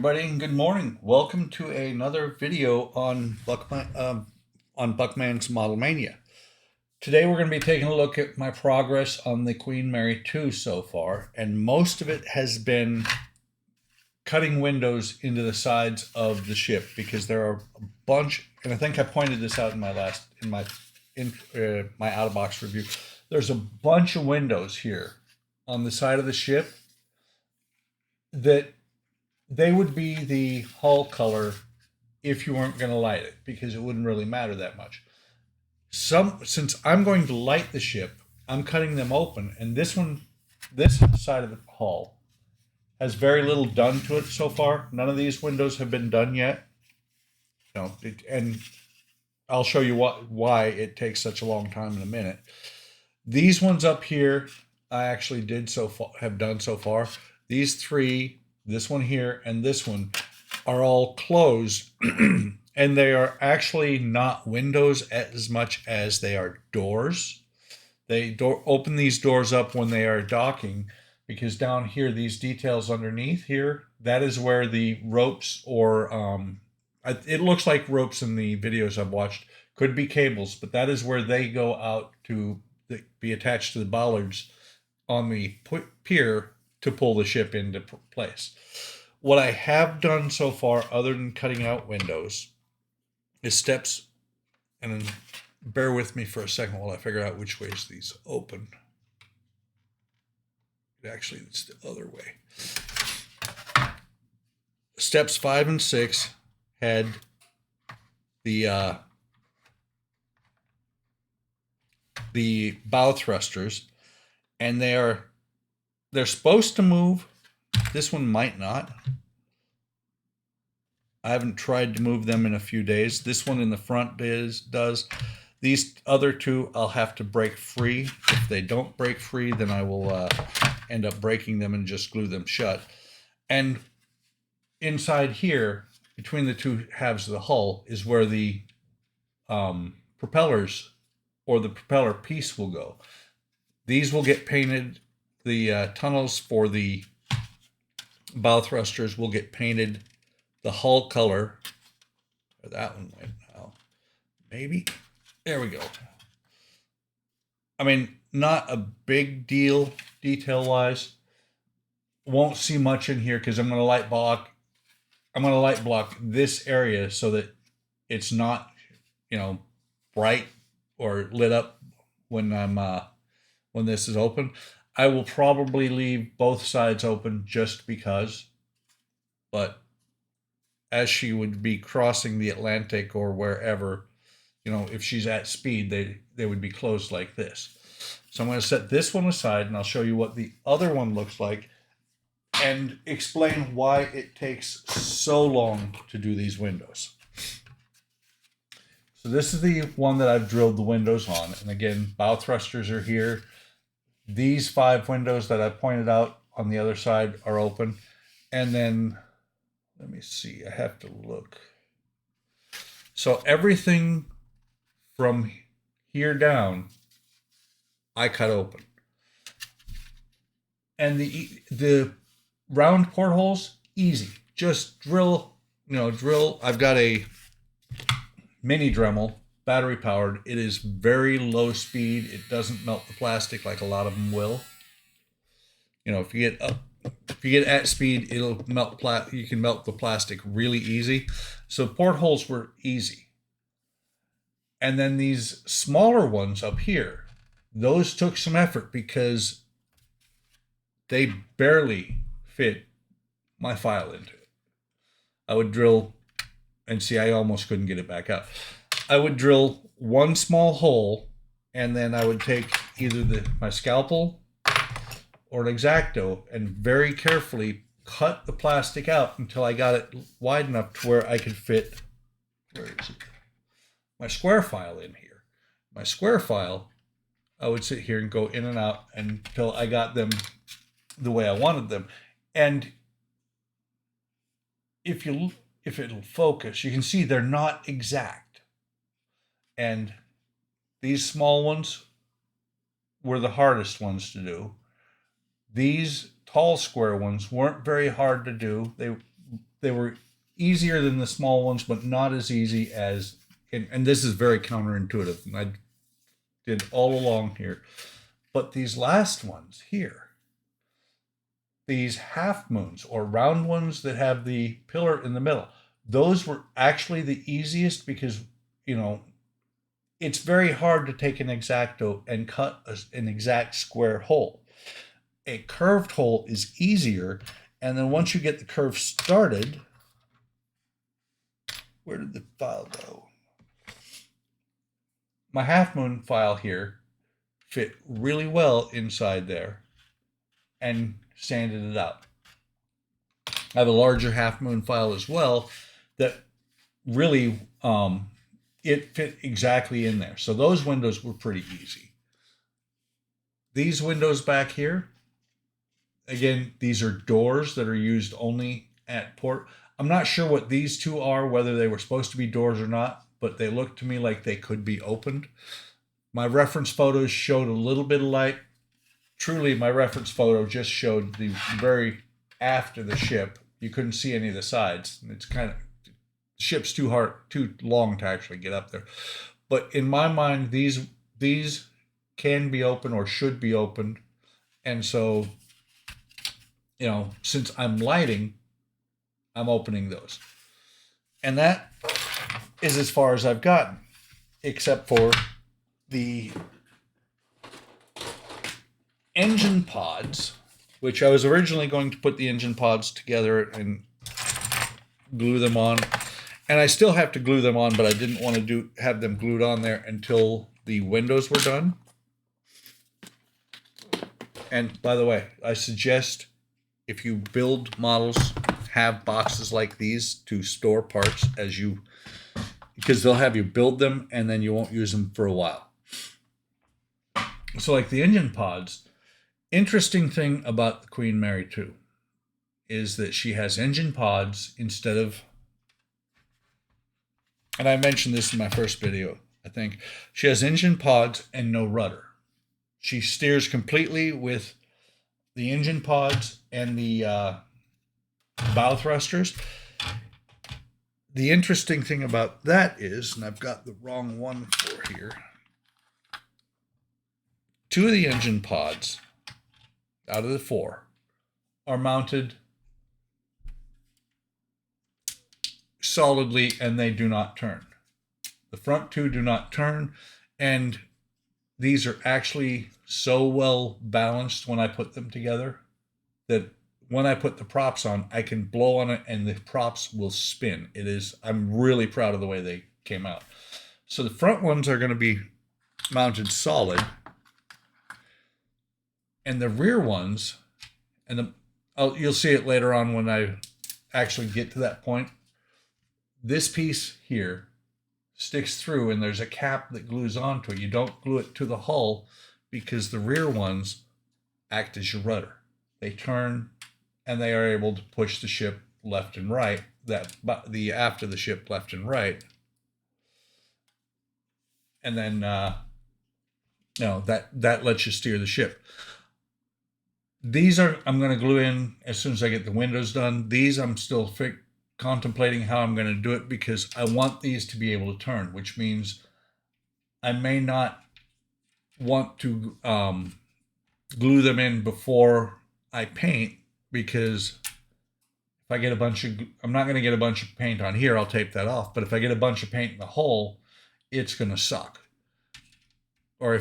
everybody, and good morning. Welcome to another video on Buckman's Model Mania. Today we're going to be taking a look at my progress on the Queen Mary 2 so far, and most of it has been cutting windows into the sides of the ship because there are a bunch, and I think I pointed this out in my my out of box review. There's a bunch of windows here on the side of the ship that they would be the hull color if you weren't going to light it, because it wouldn't really matter that much. Since I'm going to light the ship, I'm cutting them open, and this side of the hull has very little done to it so far. None of these windows have been done yet. And I'll show you why it takes such a long time in a minute. These ones up here, I actually have done so far. These three, this one here, and this one are all closed, and they are actually not windows as much as they are doors. They open these doors up when they are docking, because down here, these details underneath here, that is where the ropes it looks like ropes in the videos I've watched, could be cables, but that is where they go out to be attached to the bollards on the pier to pull the ship into place. What I have done so far, other than cutting out windows, is steps, and bear with me for a second while I figure out which ways these open. Actually, it's the other way. Steps 5 and 6 had the bow thrusters, and they're supposed to move. This one might not. I haven't tried to move them in a few days. This one in the front does. These other two I'll have to break free. If they don't break free, then I will end up breaking them and just glue them shut. And inside here, between the two halves of the hull, is where the propellers or the propeller piece will go. These will get painted. The tunnels for the bow thrusters will get painted the hull color. That one went now. Maybe. There we go. I mean, not a big deal detail-wise. Won't see much in here because I'm going to light block this area so that it's not, bright or lit up when when this is open. I will probably leave both sides open just because, but as she would be crossing the Atlantic or wherever, if she's at speed, they would be closed like this. So I'm going to set this one aside, and I'll show you what the other one looks like and explain why it takes so long to do these windows. So this is the one that I've drilled the windows on. And again, bow thrusters are here. These 5 windows that I pointed out on the other side are open. And then, let me see, I have to look. So everything from here down, I cut open. And the round portholes, easy. Just drill. I've got a mini Dremel, battery powered. It is very low speed. It doesn't melt the plastic like a lot of them will. If you get at speed, it'll melt. You can melt the plastic really easy. So portholes were easy. And then these smaller ones up here, those took some effort because they barely fit my file into it. I would drill, and see, I almost couldn't get it back out. I would drill one small hole, and then I would take either my scalpel or an X-Acto and very carefully cut the plastic out until I got it wide enough to where I could fit, where is it? My square file in here. My square file, I would sit here and go in and out until I got them the way I wanted them. And if it'll focus, you can see they're not exact. And these small ones were the hardest ones to do. These tall square ones weren't very hard to do. they were easier than the small ones, but not as easy as, and this is very counterintuitive, and I did all along here. But these last ones here, these half moons or round ones that have the pillar in the middle, those were actually the easiest because, you know, it's very hard to take an X-Acto and cut an exact square hole. A curved hole is easier, and then once you get the curve started, where did the file go? My half moon file here fit really well inside there and sanded it out. I have a larger half moon file as well that really it fit exactly in there. So those windows were pretty easy. These windows back here, again, these are doors that are used only at port. I'm not sure what these two are, whether they were supposed to be doors or not, but they look to me like they could be opened. My reference photos showed a little bit of light. Truly, my reference photo just showed the very aft of the ship. You couldn't see any of the sides. It's kind of, the ship's too long to actually get up there. But in my mind, these can be open or should be opened. And so, you know, since I'm lighting, I'm opening those. And that is as far as I've gotten, except for the engine pods, which I was originally going to put the engine pods together and glue them on. And I still have to glue them on, but I didn't want to have them glued on there until the windows were done. And by the way, I suggest if you build models, have boxes like these to store parts because they'll have you build them and then you won't use them for a while. So like the engine pods, interesting thing about the Queen Mary 2 is that she has engine pods instead of, and I mentioned this in my first video, I think, she has engine pods and no rudder. She steers completely with the engine pods and the bow thrusters. The interesting thing about that is, and I've got the wrong one for here, 2 of the engine pods out of the 4 are mounted solidly and they do not turn. The front 2 do not turn, and these are actually so well balanced when I put them together that when I put the props on, I can blow on it and the props will spin. I'm really proud of the way they came out. So the front ones are going to be mounted solid, and the rear ones, and you'll see it later on when I actually get to that point. This piece here sticks through and there's a cap that glues onto it. You don't glue it to the hull because the rear ones act as your rudder. They turn and they are able to push the ship left and right, the aft of the ship left and right. And then that lets you steer the ship. These I'm going to glue in as soon as I get the windows done. These I'm still contemplating how I'm going to do it because I want these to be able to turn, which means I may not want to glue them in before I paint, because if I get I'm not going to get a bunch of paint on here, I'll tape that off. But if I get a bunch of paint in the hole, it's going to suck. Or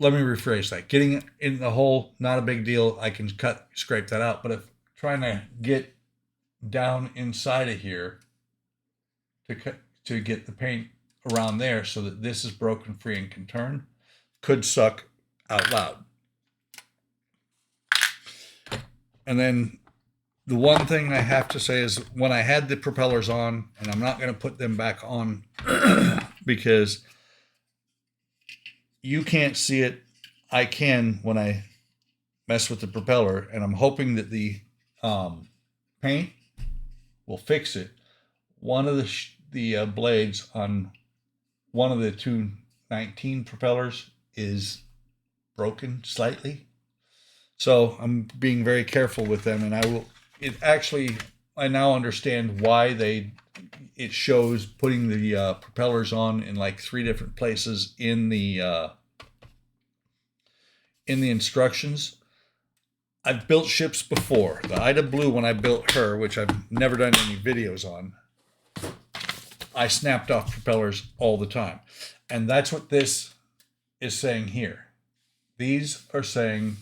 let me rephrase that. Getting it in the hole, not a big deal. I can scrape that out. But if trying to get down inside of here to get the paint around there so that this is broken free and can turn, could suck out loud. And then the one thing I have to say is when I had the propellers on, and I'm not going to put them back on because you can't see it. I can when I mess with the propeller, and I'm hoping that the paint will fix it. One of the blades on one of the 219 propellers is broken slightly. So I'm being very careful with them, and it actually I now understand why it shows putting the propellers on in like 3 different places in the instructions. I've built ships before. The Ida Blue, when I built her, which I've never done any videos on, I snapped off propellers all the time. And that's what this is saying here. These are saying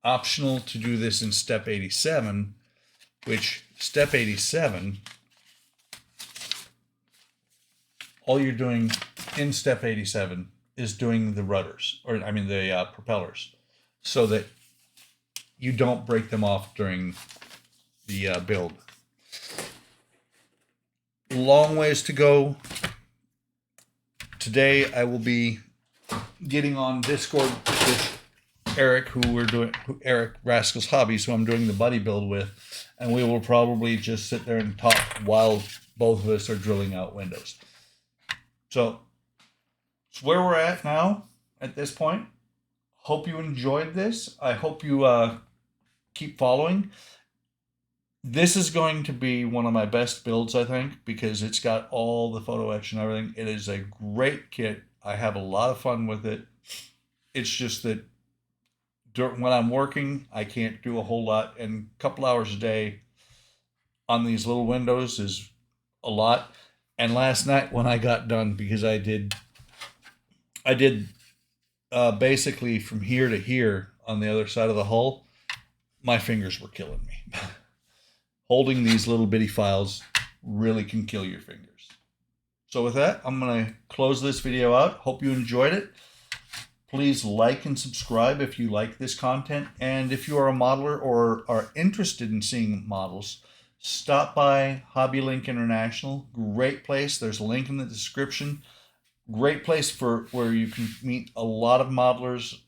optional to do this in step 87, which step 87, all you're doing in step 87 is doing the rudders, or I mean the propellers, so that you don't break them off during the build. Long ways to go. Today I will be getting on Discord with Eric, Eric Rascal's Hobbies, who I'm doing the buddy build with, and we will probably just sit there and talk while both of us are drilling out windows. So it's where we're at now at this point. Hope you enjoyed this. I hope you keep following. This is going to be one of my best builds, I think, because it's got all the photo etch and everything. It is a great kit. I have a lot of fun with it. It's just that when I'm working, I can't do a whole lot, and a couple hours a day on these little windows is a lot. And last night when I got done, because I did basically from here to here on the other side of the hull, my fingers were killing me. Holding these little bitty files really can kill your fingers. So with that, I'm going to close this video out. Hope you enjoyed it. Please like and subscribe if you like this content. And if you are a modeler or are interested in seeing models, stop by Hobby Link International. Great place. There's a link in the description. Great place for where you can meet a lot of modelers,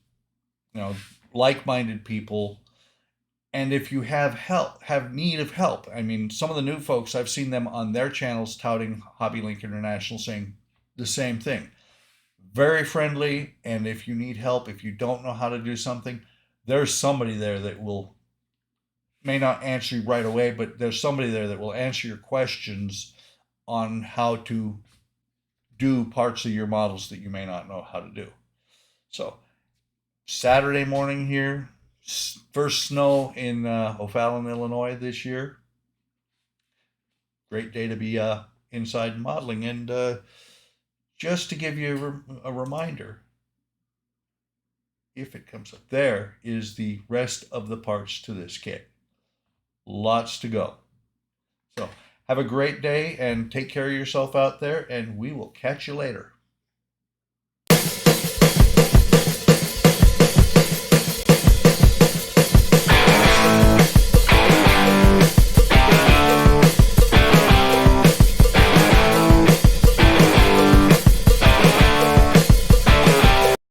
like-minded people. And if you have need of help, I mean, some of the new folks, I've seen them on their channels touting Hobby Link International saying the same thing. Very friendly, and if you need help, if you don't know how to do something, there's somebody there that may not answer you right away, but there's somebody there that will answer your questions on how to do parts of your models that you may not know how to do. So, Saturday morning here. First snow in O'Fallon, Illinois this year. Great day to be inside modeling. And just to give you a reminder, if it comes up, there is the rest of the parts to this kit. Lots to go. So have a great day and take care of yourself out there, and we will catch you later.